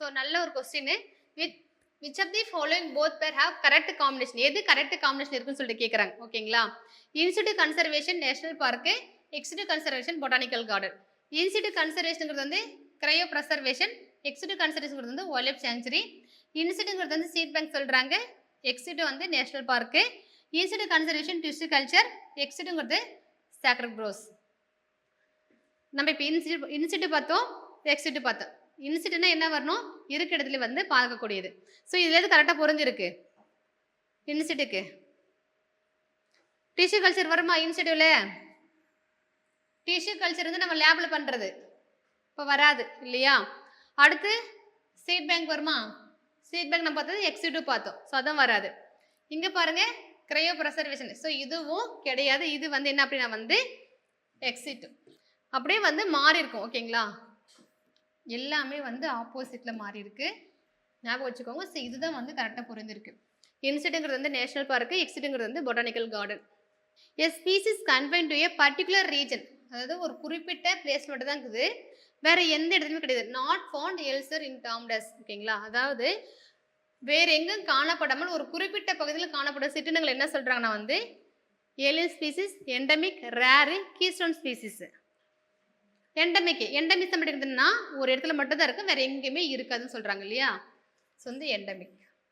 So நல்ல ஒரு question. Which of the following both pair have correct combination, எது correct combination இருக்குன்னு சொல்லிட்டு கேட்குறாங்க. ஓகேங்களா? In situ conservation national park, ex situ conservation botanical garden. In situ கன்சர்வேஷனுங்கிறது வந்து கிரையோ ப்ரெசர்வேஷன், எக்ஸிடியூட் கன்சர்வேஷன் வந்து வைல்ட் லைஃப் சாங்சுரி. இன்ஸ்டிடியூட்ங்கிறது வந்து சீட் பேங்க் சொல்கிறாங்க, எக்ஸிடியூட் வந்து national park. In situ conservation tissue culture, எக்ஸிடியூட்ங்கிறது சாக்ரட் க்ரோஸ். நம்ம இப்போ இன்ஸ்டிடியூட் பார்த்தோம், எக்ஸிடியூட் பார்த்தோம். இன்ஸ்டிடியூட்னா என்ன வரணும்? இருக்க இடத்துல வந்து பார்க்கக்கூடியது. ஸோ இதுல எது கரெக்டாக புரிஞ்சிருக்கு? இன்ஸ்டிடியூட்க்கு டிஷ்யூ கல்ச்சர் வருமா? இன்ஸ்டிடியூட்ல டிஷ்யூ கல்ச்சர் வந்து நம்ம லேப்ல பண்றது, இப்போ வராது இல்லையா? அடுத்து சீட் பேங்க் வருமா? சீட் பேங்க் நம்ம பார்த்தது எக்ஸிடியூட் பார்த்தோம், ஸோ அதான் வராது. இங்க பாருங்க கிரையோ ப்ரெசர்வேஷன், ஸோ இதுவும் கிடையாது. இது வந்து என்ன அப்படின்னா வந்து எக்ஸிடியூட். அப்படியே வந்து மாறி இருக்கும். ஓகேங்களா? எல்லாமே வந்து ஆப்போசிட்ல மாறி இருக்கு, ஞாபகம் வச்சுக்கோங்க. ஸோ இதுதான் வந்து கரெக்டாக புரிஞ்சிருக்கு. இன்ஸ்டிடியூட்ங்கிறது வந்து நேஷனல் பார்க்கு, எக்ஸிடியூட்ங்கிறது வந்து botanical garden. A species confine to a particular region, அதாவது ஒரு குறிப்பிட்ட பிளேஸ் மட்டும் தான் இருக்குது, வேற எந்த இடத்துலையுமே கிடையாது. நாட் ஃபவுண்ட் எல்சர் இன் டாம்டஸ். ஓகேங்களா? அதாவது வேற எங்கும் காணப்படாமல் ஒரு குறிப்பிட்ட பகுதியில் காணப்படும் சிற்றினங்கள் என்ன சொல்றாங்கன்னா வந்து alien species, endemic, rare, keystone species. Endemism அப்படிங்கிறதுனா ஒரு இடத்துல மட்டும் தான் இருக்கு, வேற எங்கேயுமே இருக்காதுன்னு சொல்றாங்க இல்லையா? ஸோ வந்து எண்டமிக்.